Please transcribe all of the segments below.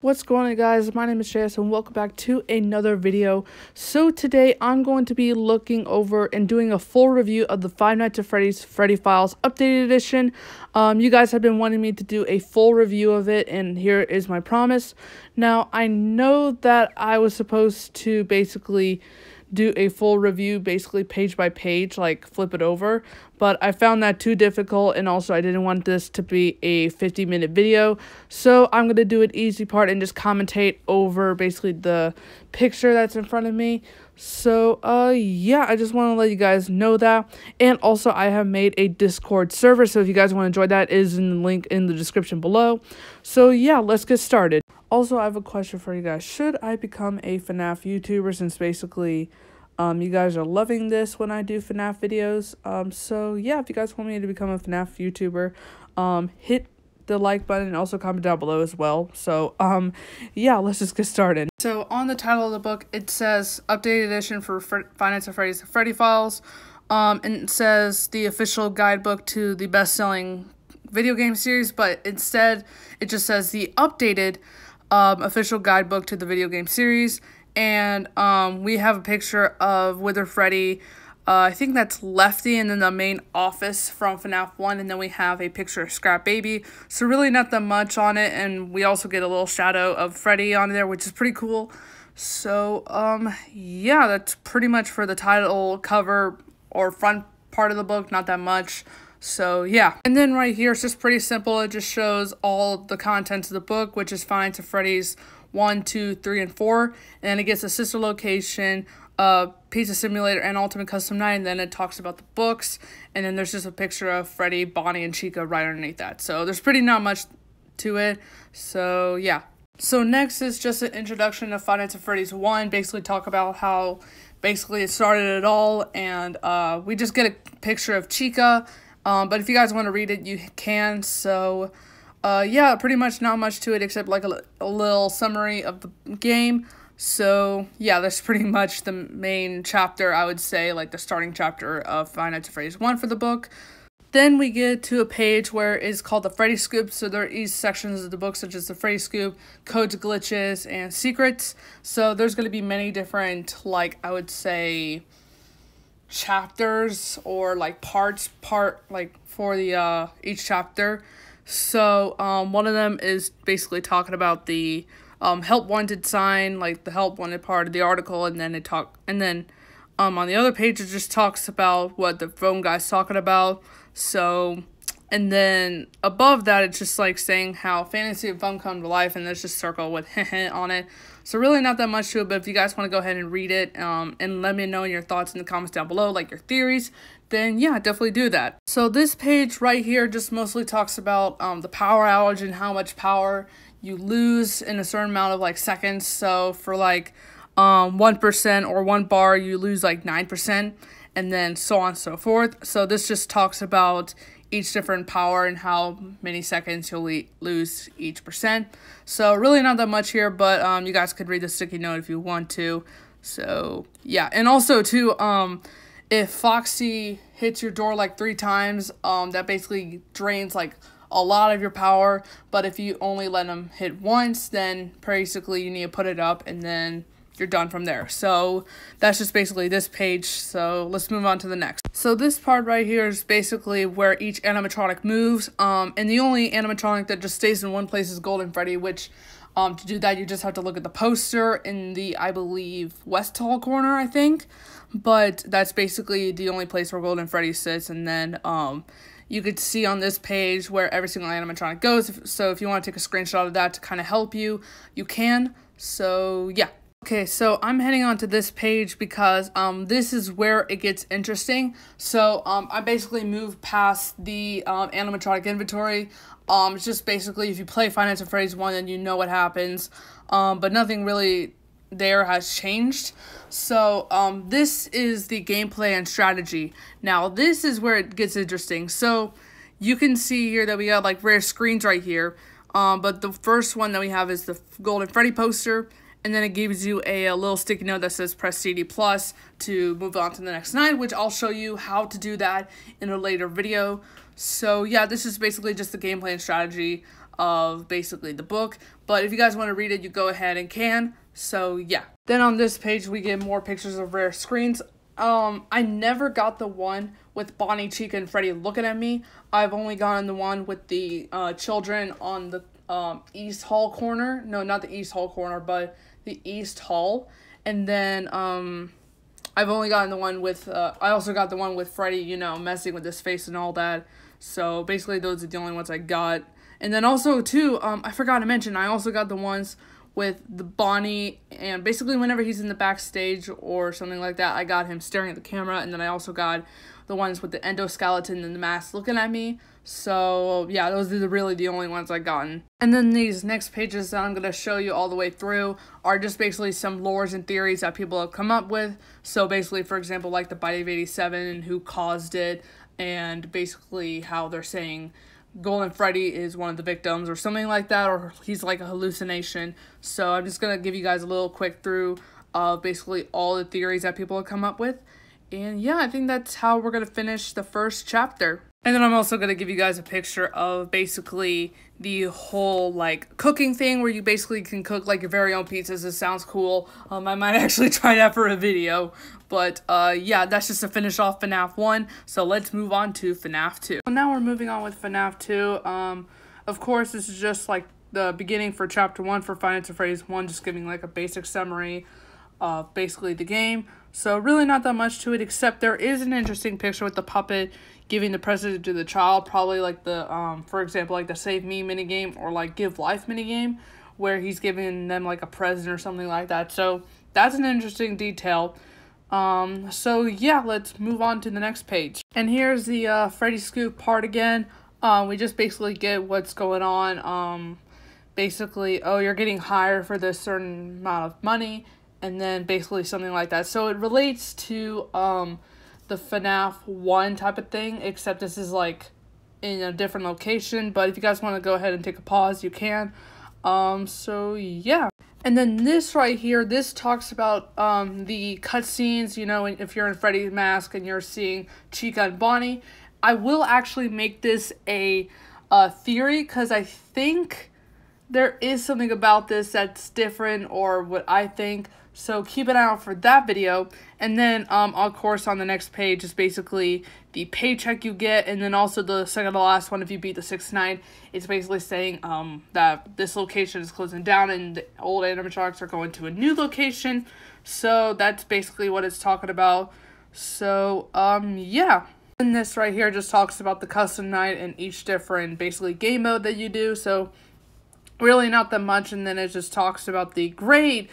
What's going on, guys? My name is JS and welcome back to another video. So today I'm going to be looking over and doing a full review of the Five Nights at Freddy's Freddy Files Updated Edition. You guys have been wanting me to do a full review of it, and here is my promise. Now, I know that I was supposed to basically do a full review, basically page by page, like flip it over, but I found that too difficult, and also I didn't want this to be a 50-minute video, so I'm going to do an easy part and just commentate over basically the picture that's in front of me. So, yeah, I just want to let you guys know that, and also I have made a Discord server, so if you guys want to join, that is in the link in the description below. So, yeah, let's get started. Also, I have a question for you guys. Should I become a FNAF YouTuber, since basically you guys are loving this when I do FNAF videos? So yeah, if you guys want me to become a FNAF YouTuber, hit the like button and also comment down below as well. So yeah, let's just get started. So on the title of the book, it says Updated Edition for Five Nights at Freddy's Freddy Files, and it says the official guidebook to the best-selling video game series, but instead it just says the updated official guidebook to the video game series. And we have a picture of Wither Freddy. I think that's Lefty, and then the main office from FNAF 1, and then we have a picture of Scrap Baby. So really not that much on it, and we also get a little shadow of Freddy on there, which is pretty cool. So yeah, that's pretty much for the title, cover, or front part of the book, not that much. So yeah, and then right here it's just pretty simple. It just shows all the contents of the book, which is Five Nights at Freddy's 1, 2, 3, and 4, and then it gets a sister location, Pizza Simulator, and Ultimate Custom Night, and then it talks about the books, and then there's just a picture of Freddy, Bonnie, and Chica right underneath that. So there's pretty not much to it. So yeah. So next is just an introduction to Five Nights at Freddy's 1, basically talk about how basically it started it all, and we just get a picture of Chica, but if you guys want to read it, you can. So yeah, pretty much not much to it except like a little summary of the game. So yeah, that's pretty much the main chapter, I would say, like the starting chapter of Five Nights at Freddy's 1 for the book. Then we get to a page where it's called the Freddy Scoop. So there are each sections of the book, such as the Freddy Scoop, codes, glitches, and secrets. So there's going to be many different, like, I would say, chapters or like parts like for the each chapter. So one of them is basically talking about the help wanted sign, like the help wanted part of the article, and then on the other page it just talks about what the phone guy's talking about. So, and then above that it's just like saying how fantasy and fun come to life, and there's just a circle with on it. So really not that much to it, but if you guys want to go ahead and read it and let me know your thoughts in the comments down below, like your theories, then yeah, definitely do that. So this page right here just mostly talks about the power outage and how much power you lose in a certain amount of like seconds. So for like 1% or 1 bar, you lose like 9%, and then so on and so forth. So this just talks about each different power and how many seconds you'll lose each percent. So really not that much here, but you guys could read the sticky note if you want to. So yeah, and also too, if Foxy hits your door like 3 times, that basically drains like a lot of your power. But if you only let him hit once, then basically you need to put it up, and then you're done from there. So that's just basically this page. So let's move on to the next. So this part right here is basically where each animatronic moves. And the only animatronic that just stays in one place is Golden Freddy, which to do that you just have to look at the poster in the, I believe, west hall corner, I think. But that's basically the only place where Golden Freddy sits. And then you could see on this page where every single animatronic goes. So if you want to take a screenshot of that to kind of help you, you can. So yeah. Okay, so I'm heading on to this page because this is where it gets interesting. So I basically moved past the animatronic inventory. It's just basically if you play Five Nights at Freddy's 1, then you know what happens. But nothing really there has changed. So this is the gameplay and strategy. Now this is where it gets interesting. So you can see here that we got like rare screens right here. But the first one that we have is the Golden Freddy poster. And then it gives you a little sticky note that says press CD plus to move on to the next night, which I'll show you how to do that in a later video. So yeah, this is basically just the gameplay and strategy. of basically the book. But if you guys want to read it, you go ahead and can. So yeah. Then on this page, we get more pictures of rare screens. I never got the one with Bonnie, Chica, and Freddy looking at me. I've only gotten the one with the children on the East Hall corner. No, not the East Hall corner, but the East Hall. And then I've only gotten the one with, I also got the one with Freddy, you know, messing with his face and all that. So basically those are the only ones I got. And then also too, I forgot to mention, I also got the ones with the Bonnie, and basically whenever he's in the backstage or something like that, I got him staring at the camera. And then I also got the ones with the endoskeleton and the mask looking at me. So yeah, those are really the only ones I gotten. And then these next pages that I'm going to show you all the way through are just basically some lores and theories that people have come up with. So basically, for example, like the bite of 87 and who caused it, and basically how they're saying Golden Freddy is one of the victims or something like that, or he's like a hallucination. So I'm just going to give you guys a little quick through of basically all the theories that people have come up with. And yeah, I think that's how we're going to finish the first chapter. And then I'm also going to give you guys a picture of basically the whole like cooking thing where you basically can cook like your very own pizzas. It sounds cool. I might actually try that for a video. But yeah, that's just to finish off FNAF 1. So let's move on to FNAF 2. So now we're moving on with FNAF 2. Of course, this is just like the beginning for chapter 1 for Five Nights at Freddy's 1, just giving like a basic summary of basically the game. So really not that much to it, except there is an interesting picture with the puppet giving the present to the child, probably like the, for example, like the Save Me minigame or like Give Life minigame, where he's giving them like a present or something like that. So that's an interesting detail. So yeah, let's move on to the next page. And here's the Freddy Scoop part again. We just basically get what's going on. Basically, oh, you're getting hired for this certain amount of money, and then basically something like that. So it relates to the FNAF 1 type of thing, except this is like in a different location. But if you guys want to go ahead and take a pause, you can. So yeah. And then this right here, this talks about the cutscenes, you know, if you're in Freddy's mask and you're seeing Chica and Bonnie. I will actually make this a theory, because I think there is something about this that's different, or what I think. So keep an eye out for that video. And then, of course, on the next page is basically the paycheck you get. And then also the second to last one, if you beat the 6th night, it's basically saying that this location is closing down and the old animatronics are going to a new location. So that's basically what it's talking about. So, yeah. And this right here just talks about the custom night and each different, basically, game mode that you do. So really not that much. And then it just talks about the grade.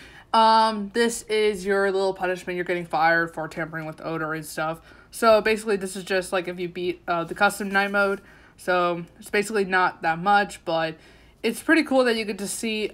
This is your little punishment. You're getting fired for tampering with odor and stuff. So basically this is just like if you beat the custom night mode. So it's basically not that much, but it's pretty cool that you get to see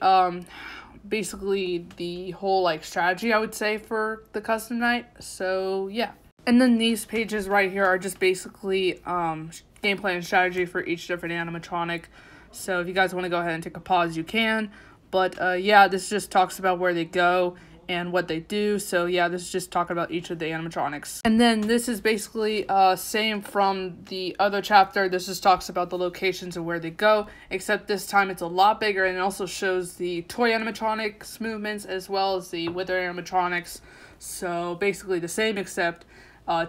basically the whole like strategy, I would say, for the custom night. So yeah. And then these pages right here are just basically gameplay and strategy for each different animatronic. So if you guys want to go ahead and take a pause, you can. But yeah, this just talks about where they go and what they do. So yeah, this is just talking about each of the animatronics. And then this is basically same from the other chapter. This just talks about the locations and where they go, except this time it's a lot bigger, and it also shows the toy animatronics movements as well as the wither animatronics. So basically the same, except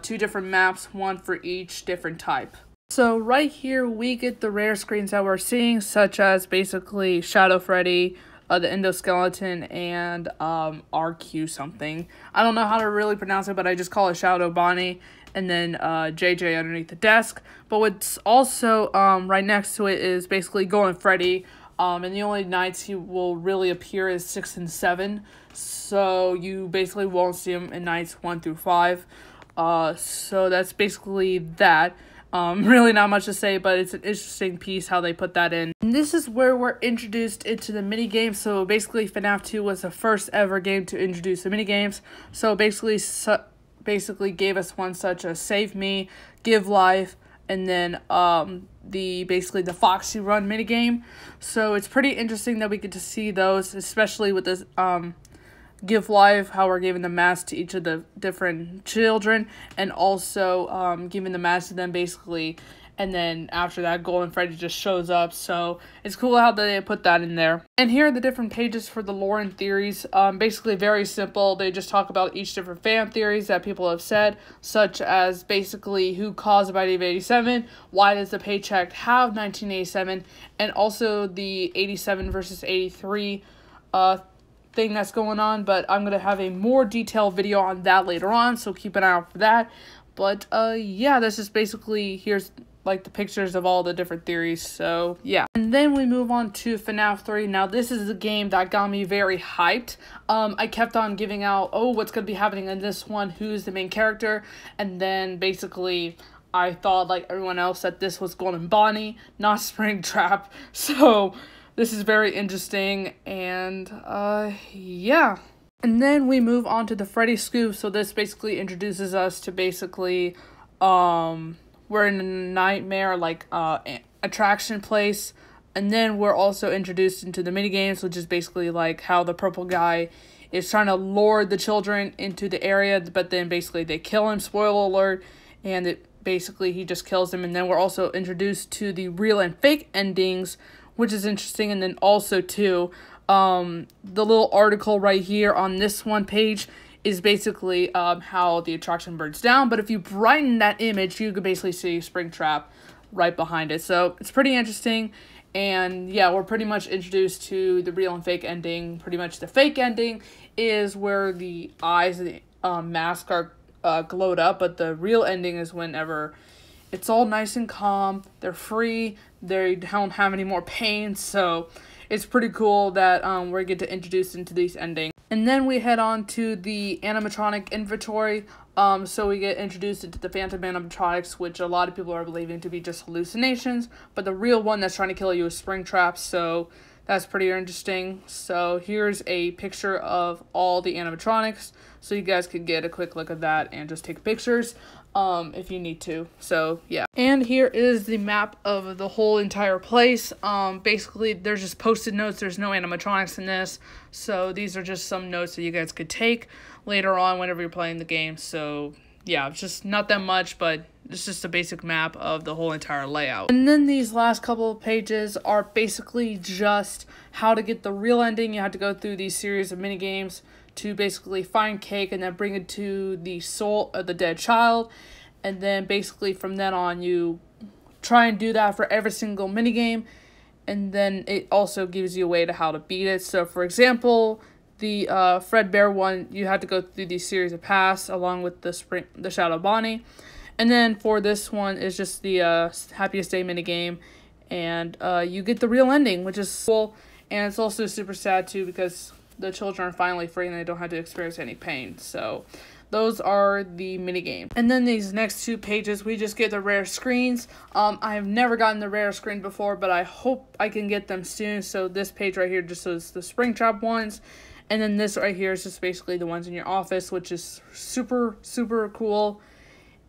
2 different maps, one for each different type. So right here we get the rare screens that we're seeing, such as basically Shadow Freddy, the endoskeleton, and RQ something. I don't know how to really pronounce it, but I just call it Shadow Bonnie, and then JJ underneath the desk. But what's also right next to it is basically Golden Freddy, and the only nights he will really appear is 6 and 7. So you basically won't see him in nights 1 through 5. So that's basically that. Really not much to say, but it's an interesting piece how they put that in. And this is where we're introduced into the mini games. So basically FNAF 2 was the first ever game to introduce the mini games. So basically gave us one such as Save Me, Give Life, and then basically the Foxy Run mini game. So it's pretty interesting that we get to see those, especially with this Give Life, how we're giving the mask to each of the different children, and also giving the mask to them basically and then after that, Golden Freddy just shows up. So it's cool how they put that in there. And here are the different pages for the lore and theories. Basically very simple. They just talk about each different fan theories that people have said, such as basically who caused the bite of 87, why does the paycheck have 1987, and also the 87 versus 83 thing that's going on. But I'm going to have a more detailed video on that later on, so keep an eye out for that. But yeah, this is basically, here's like the pictures of all the different theories, so yeah. And then we move on to FNAF 3. Now this is a game that got me very hyped. I kept on giving out, oh, what's going to be happening in this one, who's the main character, and then basically I thought like everyone else that this was Golden Bonnie, not Springtrap. So this is very interesting, and yeah. And then we move on to the Freddy Scoop. So this basically introduces us to basically we're in a nightmare, like, attraction place. And then we're also introduced into the minigames, which is basically, like, how the purple guy is trying to lure the children into the area, but then basically they kill him, spoiler alert, and basically he just kills them. And then we're also introduced to the real and fake endings, which is interesting. And then also, too, the little article right here on this one page is basically how the attraction burns down, but if you brighten that image, you could basically see Springtrap right behind it. So it's pretty interesting, and yeah, we're pretty much introduced to the real and fake ending. Pretty much the fake ending is where the eyes of the mask are glowed up, but the real ending is whenever it's all nice and calm, they're free, they don't have any more pain, so it's pretty cool that we get to introduce into these endings. And then we head on to the animatronic inventory. So we get introduced into the phantom animatronics, which a lot of people are believing to be just hallucinations, but the real one that's trying to kill you is Springtrap, so that's pretty interesting. So here's a picture of all the animatronics, so you guys could get a quick look at that and just take pictures if you need to. So yeah. And here is the map of the whole entire place. Basically there's just post-it notes. There's no animatronics in this, so these are just some notes that you guys could take later on whenever you're playing the game. So yeah, it's just not that much, but it's just a basic map of the whole entire layout. And then these last couple of pages are basically just how to get the real ending. You have to go through these series of mini games to basically find Cake and then bring it to the soul of the dead child. And then basically from then on, you try and do that for every single minigame. And then it also gives you a way to how to beat it. So for example, the Fredbear one, you have to go through these series of paths along with the Shadow Bonnie. And then for this one is just the Happiest Day minigame. And you get the real ending, which is cool. And it's also super sad too, because the children are finally free and they don't have to experience any pain. So those are the mini games. And then these next two pages, we just get the rare screens. I have never gotten the rare screen before, but I hope I can get them soon. So this page right here just shows the Springtrap ones. And then this right here is just basically the ones in your office, which is super, super cool.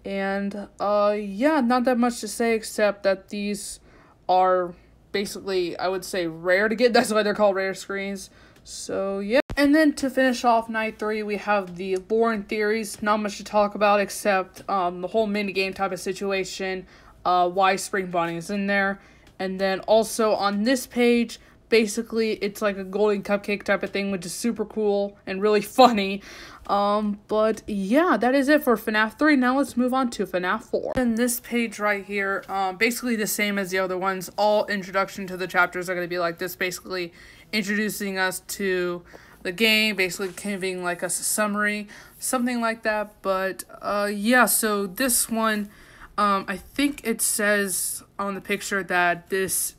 And yeah, not that much to say except that these are basically, I would say, rare to get. That's why they're called rare screens. So yeah. And then to finish off night 3, we have the lore and theories. Not much to talk about except the whole minigame type of situation, why Spring Bonnie is in there. And then also on this page, basically it's like a golden cupcake type of thing, which is super cool and really funny. But yeah, that is it for FNAF 3. Now let's move on to FNAF 4. And this page right here, basically the same as the other ones. All introduction to the chapters are going to be like this, basically introducing us to the game, basically giving like us a summary, something like that. But yeah, so this one, I think it says on the picture that this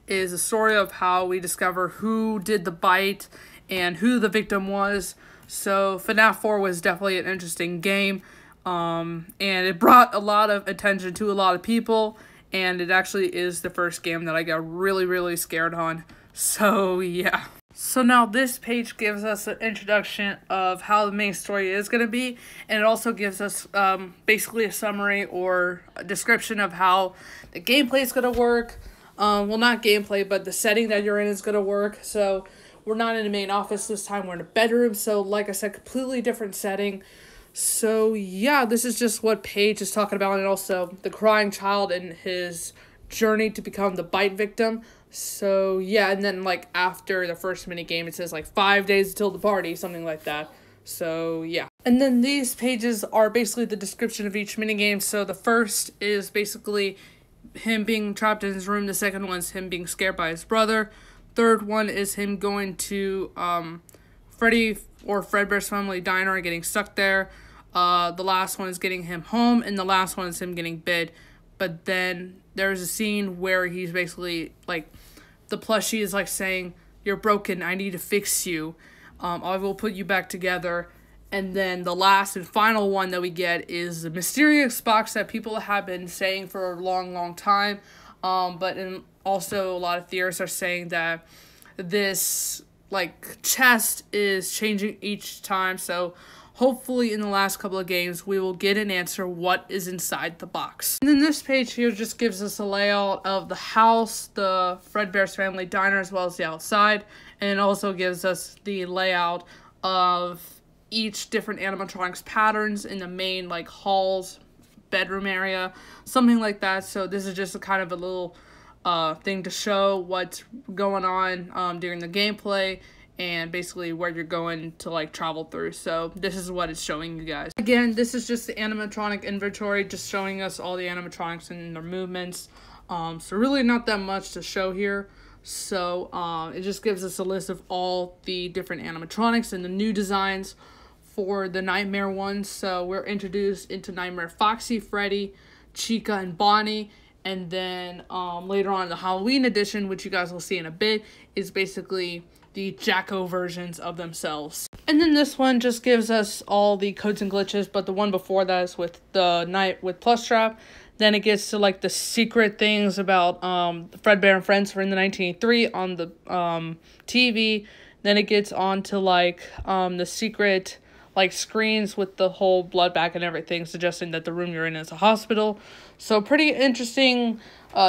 is a story of how we discover who did the bite and who the victim was. So FNAF 4 was definitely an interesting game, and it brought a lot of attention to a lot of people, and it actually is the first game that I got really, really scared on. So yeah. So now this page gives us an introduction of how the main story is going to be, and it also gives us basically a summary or a description of how the gameplay is going to work. Well, not gameplay, but the setting that you're in is going to work. So we're not in the main office this time, we're in a bedroom. So like I said, completely different setting. So yeah, this is just what Paige is talking about, and also the crying child and his journey to become the bite victim. So yeah, and then like after the first mini game, it says like 5 days until the party, something like that. So yeah, and then these pages are basically the description of each mini game. So the first is basically him being trapped in his room. The second one's him being scared by his brother. Third one is him going to Freddy or Fredbear's Family Diner and getting stuck there. The last one is getting him home, and the last one is him getting bit. But then there's a scene where he's basically like, the plushie is like saying, "You're broken, I need to fix you. I will put you back together." And then the last and final one that we get is the mysterious box that people have been saying for a long, long time. Also a lot of theorists are saying that this like chest is changing each time. So hopefully in the last couple of games we will get an answer what is inside the box. And then this page here just gives us a layout of the house, the Fredbear's Family Diner, as well as the outside. And it also gives us the layout of each different animatronics patterns in the main like halls, bedroom area, something like that. So this is just a kind of a little thing to show what's going on during the gameplay, and basically where you're going to like travel through. So this is what it's showing you guys. Again, this is just the animatronic inventory, just showing us all the animatronics and their movements. So really not that much to show here. So it just gives us a list of all the different animatronics and the new designs for the Nightmare ones. So we're introduced into Nightmare Foxy, Freddy, Chica, and Bonnie. And then later on, the Halloween edition, which you guys will see in a bit, is basically the Jacko versions of themselves. And then this one just gives us all the codes and glitches, but the one before that is with the Night with Plus Trap. Then it gets to like the secret things about Fredbear and Friends for in the 1983 on the TV. Then it gets on to like the secret like screens with the whole blood bag and everything, suggesting that the room you're in is a hospital. So pretty interesting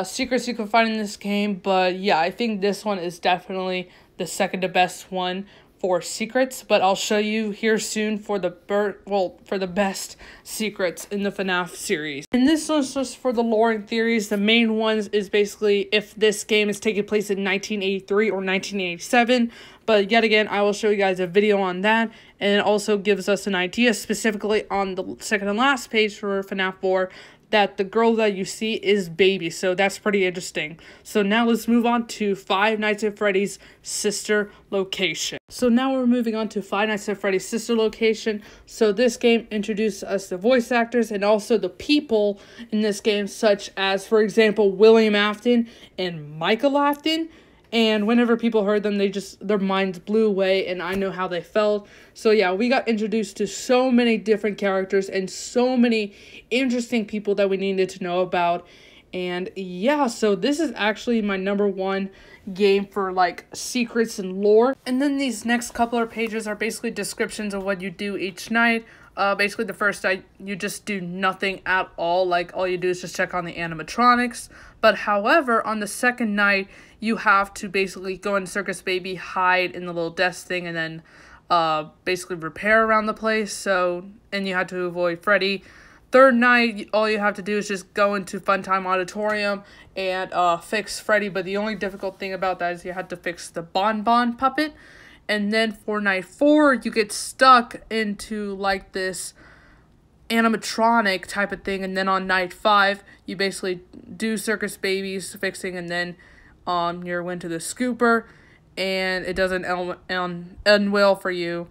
secrets you can find in this game. But yeah, I think this one is definitely the second to best one for secrets, but I'll show you here soon for the best secrets in the FNAF series. And this one's just for the lore and theories. The main ones is basically if this game is taking place in 1983 or 1987, but yet again, I will show you guys a video on that, and it also gives us an idea specifically on the second and last page for FNAF 4 that the girl that you see is Baby, so that's pretty interesting. So now let's move on to Five Nights at Freddy's sister location. So now we're moving on to Five Nights at Freddy's sister location. So this game introduced us to voice actors and also the people in this game, such as, for example, William Afton and Michael Afton. And whenever people heard them, their minds blew away, and I know how they felt. So yeah, we got introduced to so many different characters and so many interesting people that we needed to know about. And yeah, so this is actually my #1 game for like secrets and lore. And then these next couple of pages are basically descriptions of what you do each night. Basically the first night you just do nothing at all, like all you do is just check on the animatronics. But however, on the second night you have to basically go into Circus Baby, hide in the little desk thing, and then basically repair around the place. So, and you have to avoid Freddy. Third night, all you have to do is just go into Funtime Auditorium and fix Freddy, but the only difficult thing about that is you have to fix the Bonbon puppet. And then for night 4, you get stuck into like this animatronic type of thing, and then on night 5, you basically do Circus Baby's fixing, and then you're went to the scooper, and it doesn't end well for you.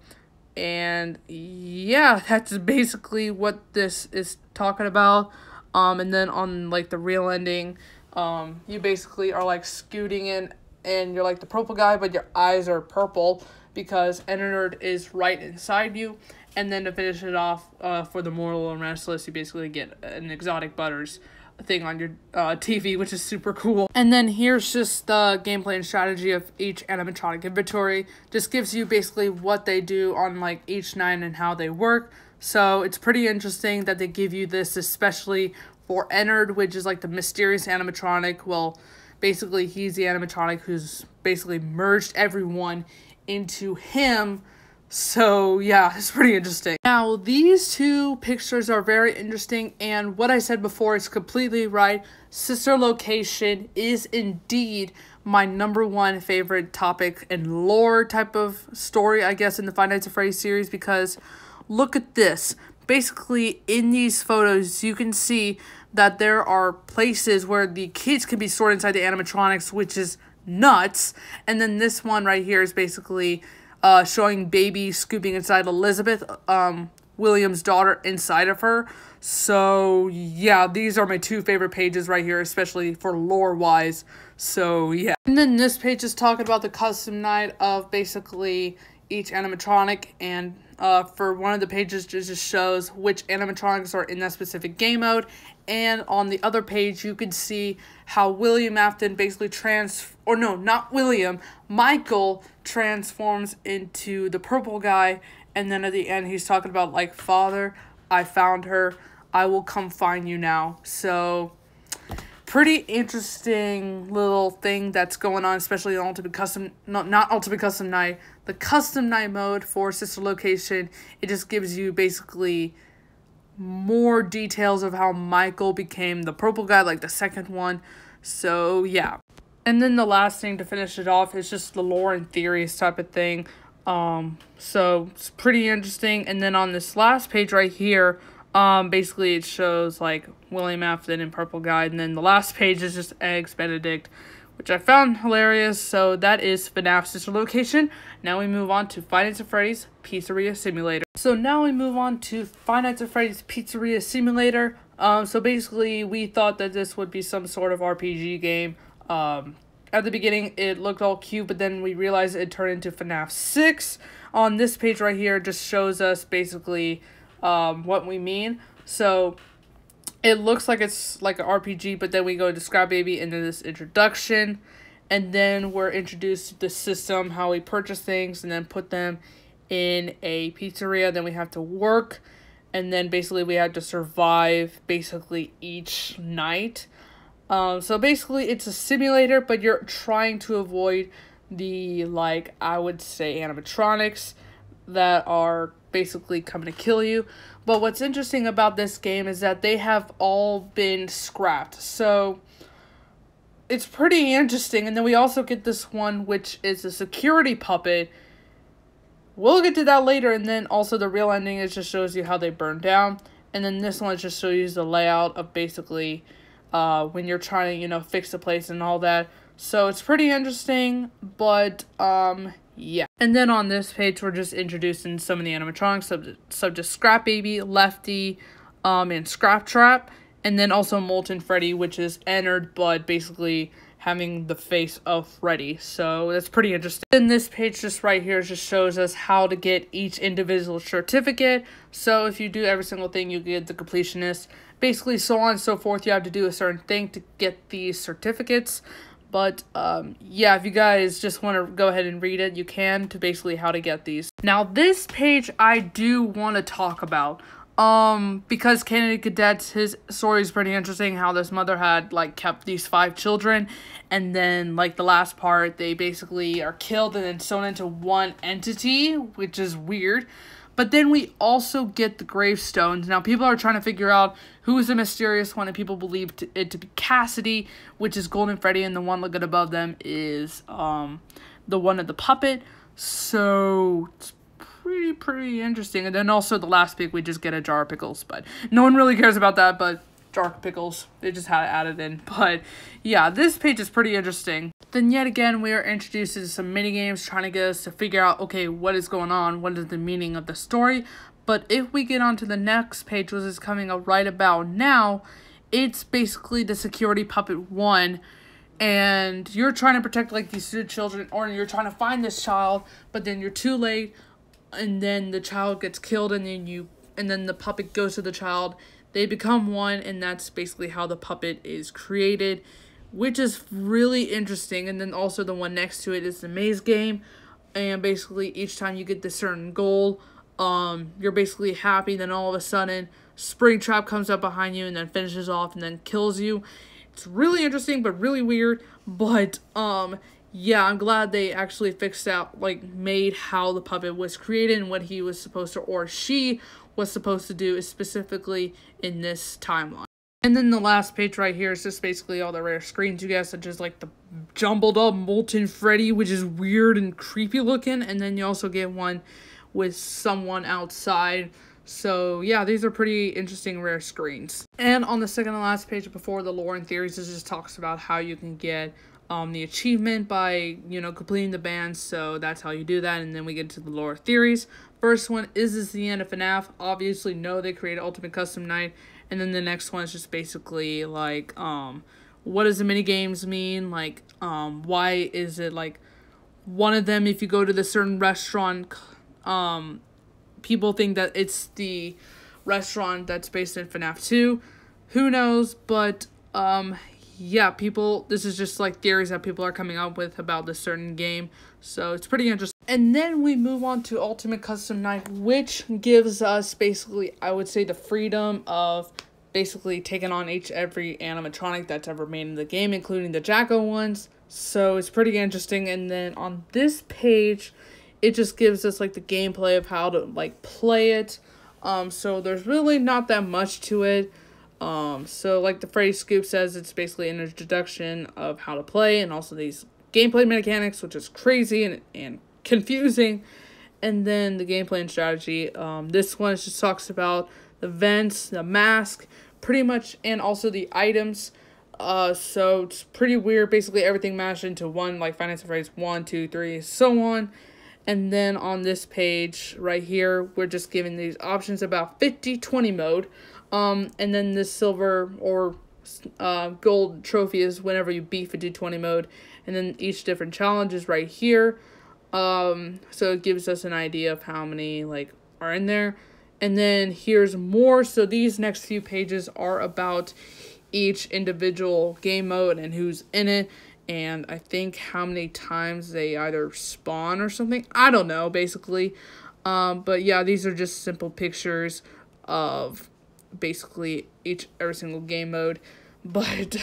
And yeah, that's basically what this is talking about. And then on like the real ending, you basically are like scooting in, and you're like the purple guy, but your eyes are purple because Ennard is right inside you. And then to finish it off, for the Mortal and Restless, you basically get an Exotic Butters thing on your TV, which is super cool. And then here's just the gameplay and strategy of each animatronic inventory. Just gives you basically what they do on like each night and how they work. So it's pretty interesting that they give you this, especially for Ennard, which is like the mysterious animatronic. Well, basically he's the animatronic who's basically merged everyone into him So yeah, it's pretty interesting. Now, these two pictures are very interesting, and what I said before is completely right. Sister location is indeed my #1 favorite topic and lore type of story, I guess, in the Five Nights at Freddy's series, because look at this. Basically, in these photos, you can see that there are places where the kids can be stored inside the animatronics, which is nuts. And then this one right here is basically showing baby scooping inside Elizabeth, William's daughter, inside of her. So yeah, these are my two favorite pages right here, especially for lore wise. So yeah. And then this page is talking about the custom night of basically each animatronic, and for one of the pages it just shows which animatronics are in that specific game mode, and on the other page you can see how William Afton basically Michael transforms into the purple guy, and then at the end he's talking about like, "Father, I found her, I will come find you now." So pretty interesting little thing that's going on, especially in Ultimate Custom, not Ultimate Custom Night, the Custom Night mode for Sister Location. It just gives you basically more details of how Michael became the purple guy, like the second one. So yeah. And then the last thing to finish it off is just the lore and theories type of thing. So it's pretty interesting. And then on this last page right here, basically it shows like William Afton and Purple Guy, and then the last page is just Eggs Benedict, which I found hilarious. So that is FNAF Sister Location. Now we move on to Five Nights at Freddy's Pizzeria Simulator. So now we move on to Five Nights at Freddy's Pizzeria Simulator. So basically we thought that this would be some sort of RPG game. At the beginning it looked all cute, but then we realized it turned into FNAF 6. On this page right here just shows us basically what we mean. So it looks like it's like an RPG, but then we go to Scrap Baby and then this introduction, and then we're introduced to the system, how we purchase things and then put them in a pizzeria. Then we have to work, and then basically we have to survive basically each night. So basically it's a simulator, but you're trying to avoid the, like, I would say animatronics that are basically coming to kill you. But what's interesting about this game is that they have all been scrapped, so it's pretty interesting. And then we also get this one, which is a security puppet. We'll get to that later. And then also the real ending, it just shows you how they burn down. And then this one just shows you the layout of basically when you're trying to, you know, fix the place and all that. So it's pretty interesting, but yeah. And then on this page we're just introducing some of the animatronics, such as Scrap Baby, Lefty, and Scrap Trap, and then also Molten Freddy, which is entered but basically having the face of Freddy. So that's pretty interesting. And this page just right here just shows us how to get each individual certificate. So if you do every single thing, you get the completionist. Basically, so on and so forth. You have to do a certain thing to get these certificates. But yeah, if you guys just want to go ahead and read it, you can, to basically how to get these. Now this page I do want to talk about, because Kennedy Cadet's, his story is pretty interesting, how this mother had like kept these 5 children, and then like the last part they basically are killed and then sewn into one entity, which is weird. But then we also get the gravestones. Now, people are trying to figure out who is the mysterious one, and people believe it to be Cassidy, which is Golden Freddy, and the one looking above them is the one of the puppet. So it's pretty interesting. And then also the last pick, we just get a jar of pickles, but no one really cares about that, but jar of pickles, they just had it added in. But yeah, this page is pretty interesting. Then yet again, we are introduced to some mini games trying to get us to figure out, okay, what is going on? What is the meaning of the story? But if we get on to the next page, which is coming up right about now, it's basically the security puppet 1. And you're trying to protect like these 2 children, or you're trying to find this child, but then you're too late, and then the child gets killed, and then the puppet goes to the child. They become one, and that's basically how the puppet is created, which is really interesting. And then also the one next to it is the maze game, and basically each time you get this certain goal, you're basically happy. Then all of a sudden Springtrap comes up behind you and then finishes off and then kills you. It's really interesting but really weird. But yeah, I'm glad they actually fixed out, like, made how the puppet was created and what he was supposed to, or she was supposed to do, is specifically in this timeline. And then the last page right here is just basically all the rare screens you get, such as like the jumbled up molten Freddy, which is weird and creepy looking. And then you also get one with someone outside. So yeah, these are pretty interesting rare screens. And on the second and last page before the lore and theories, it just talks about how you can get the achievement by, you know, completing the band. So that's how you do that. And then we get to the lore theories. First one, is this the end of FNAF? Obviously, no, they created Ultimate Custom Night. And then the next one is just basically like, what does the mini games mean? Like, why is it like one of them, if you go to the certain restaurant, people think that it's the restaurant that's based in FNAF 2. Who knows? But, yeah, this is just like theories that people are coming up with about this certain game. So it's pretty interesting. And then we move on to Ultimate Custom Night, which gives us basically, I would say, the freedom of basically taking on every animatronic that's ever made in the game, including the Jacko ones. So it's pretty interesting. And then on this page, it just gives us like the gameplay of how to like play it. So there's really not that much to it. So like the Freddy Scoop says, it's basically an introduction of how to play and also these gameplay mechanics, which is crazy and confusing. And then the gameplay and strategy. This one just talks about the vents, the mask, pretty much, and also the items. So it's pretty weird. Basically everything mashed into one, like Finance and Freddy's 1, 2, 3, so on. And then on this page right here, we're just given these options about 50-20 mode. And then this silver or gold trophy is whenever you beat 50-20 mode. And then each different challenge is right here. So it gives us an idea of how many like are in there. And then here's more. So these next few pages are about each individual game mode and who's in it. And I think how many times they either spawn or something. I don't know, basically. But yeah, these are just simple pictures of basically every single game mode. But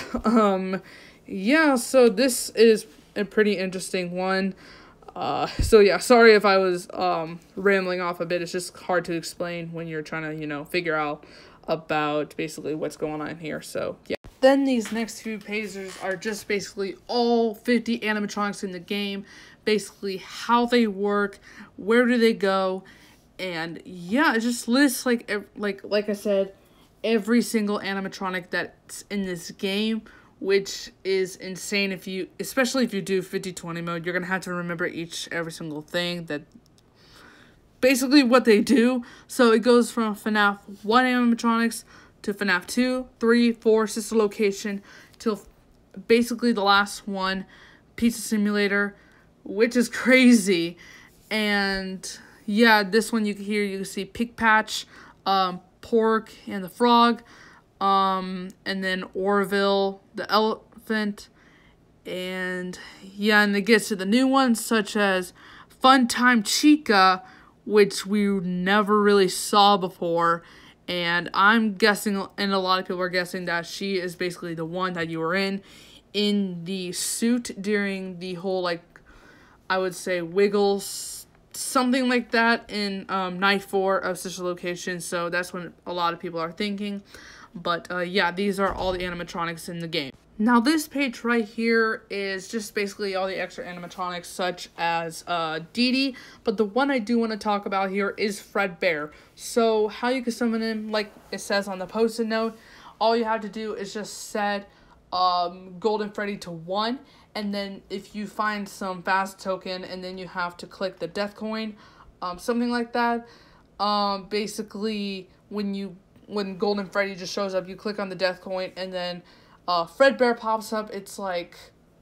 yeah, so this is a pretty interesting one. So yeah, sorry if I was rambling off a bit. It's just hard to explain when you're trying to, you know, figure out about basically what's going on here. So yeah. Then these next few pages are just basically all 50 animatronics in the game, basically how they work, where do they go, and yeah, it just lists like I said, every single animatronic that's in this game, which is insane. Especially if you do 50-20 mode, you're gonna have to remember every single thing that basically what they do. So it goes from FNAF 1 animatronics to FNAF 2, 3, 4, Sister Location, till basically the last one, Pizza Simulator, which is crazy. And yeah, this one you can see Pig Patch, Pork and the Frog, and then Orville, the Elephant, and yeah, and it gets to the new ones such as Funtime Chica, which we never really saw before. And I'm guessing, and a lot of people are guessing, that she is basically the one that you were in the suit during the whole, like, I would say, Wiggles, something like that in Night 4 of Sister Location. So that's what a lot of people are thinking. But yeah, these are all the animatronics in the game. Now this page right here is just basically all the extra animatronics such as Dee Dee, but the one I do want to talk about here is Fredbear. So how you can summon him, like it says on the post-it note, all you have to do is just set Golden Freddy to 1, and then if you find some fast token, and then you have to click the death coin, something like that. Basically when Golden Freddy just shows up, you click on the death coin, and then Fredbear pops up. It's like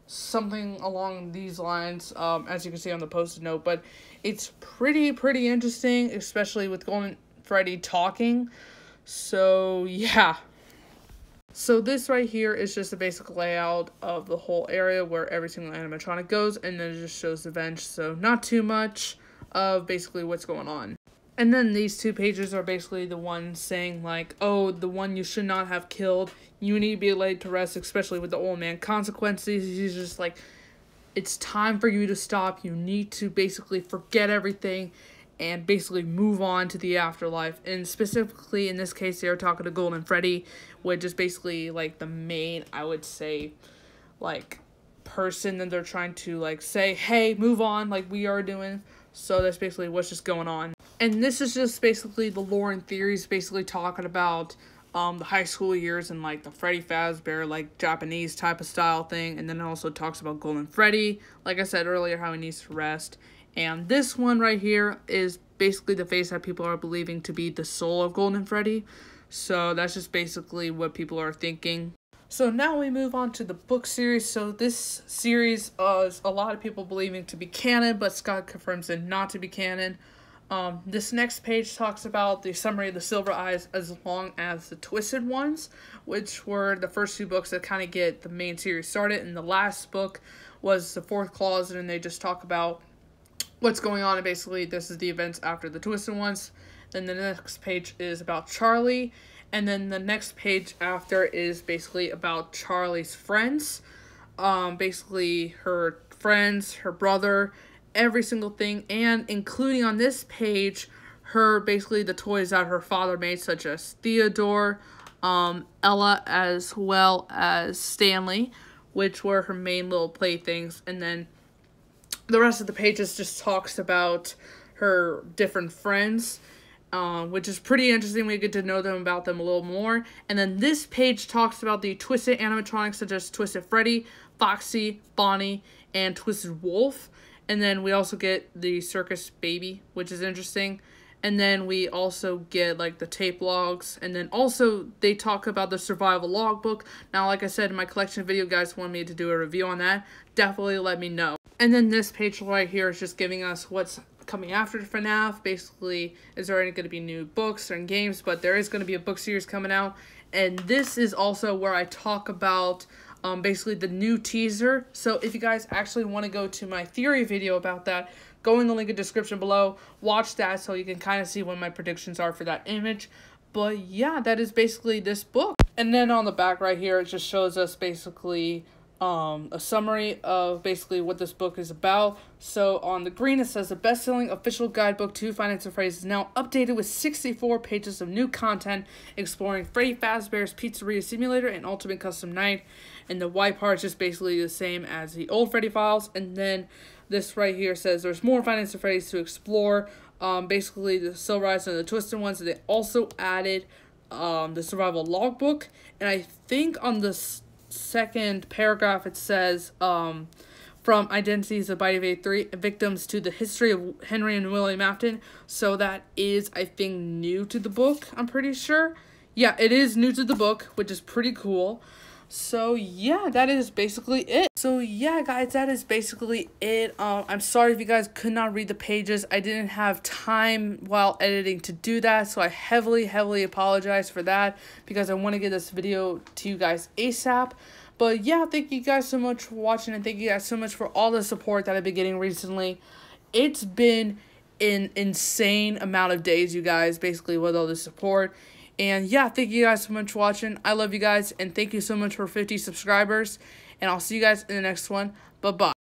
something along these lines, as you can see on the post-it note, but it's pretty interesting, especially with Golden Freddy talking. So yeah. So this right here is just a basic layout of the whole area where every single animatronic goes, and then it just shows the bench, so not too much of basically what's going on. And then these two pages are basically the ones saying like, oh, the one you should not have killed, you need to be laid to rest, especially with the old man consequences. He's just like it's time for you to stop. You need to basically forget everything and basically move on to the afterlife. And specifically in this case, they're talking to Golden Freddy, which is basically like the main, I would say, like person that they're trying to like say, hey, move on, like we are doing. So that's basically what's just going on. And this is just basically the lore and theories, basically talking about the high school years and like the Freddy Fazbear like Japanese type of style thing. And then it also talks about Golden Freddy, like I said earlier, how he needs to rest. And this one right here is basically the face that people are believing to be the soul of Golden Freddy. So that's just basically what people are thinking. So now we move on to the book series. So this series is a lot of people believing to be canon, but Scott confirms it not to be canon. This next page talks about the summary of the Silver Eyes as long as the Twisted Ones, which were the first two books that kind of get the main series started. And the last book was the Fourth Closet, and they just talk about what's going on. And basically, this is the events after the Twisted Ones. Then the next page is about Charlie. And then the next page after is basically about Charlie's friends. Basically, her friends, her brother, every single thing, and including on this page basically the toys that her father made, such as Theodore, Ella, as well as Stanley, which were her main little playthings. And then the rest of the pages just talks about her different friends, which is pretty interesting. We get to know them about them a little more. And then this page talks about the Twisted animatronics, such as Twisted Freddy, Foxy, Bonnie, and Twisted Wolf. And then we also get the circus baby, which is interesting. And then we also get like the tape logs. And then also they talk about the survival logbook. Now, like I said in my collection video, guys want me to do a review on that, definitely let me know. And then this page right here is just giving us what's coming after FNAF. Basically, is there going to be new books and games, but there is going to be a book series coming out. And this is also where I talk about basically the new teaser. So if you guys actually want to go to my theory video about that, go in the link in the description below, watch that so you can kind of see what my predictions are for that image. But yeah, that is basically this book. And then on the back right here, it just shows us basically a summary of basically what this book is about. So on the green it says the best-selling official guidebook to Five Nights at Freddy's is now updated with 64 pages of new content exploring Freddy Fazbear's Pizzeria Simulator and Ultimate Custom Night. And the white part is just basically the same as the old Freddy files. And then this right here says there's more Five Nights at Freddy's to explore. Basically the Silver Eyes and the Twisted Ones. And they also added the survival logbook. And I think on the second paragraph it says from identities of Bite of 83 victims to the history of Henry and William Afton. So that is, I think, new to the book, I'm pretty sure. Yeah, it is new to the book, which is pretty cool. So yeah, that is basically it. So yeah, guys, that is basically it. I'm sorry if you guys could not read the pages. I didn't have time while editing to do that, so I heavily apologize for that, because I want to get this video to you guys ASAP. But yeah, thank you guys so much for watching, and thank you guys so much for all the support that I've been getting recently. It's been an insane amount of days, you guys, basically, with all the support. And yeah, thank you guys so much for watching. I love you guys, and thank you so much for 50 subscribers. And I'll see you guys in the next one. Bye-bye.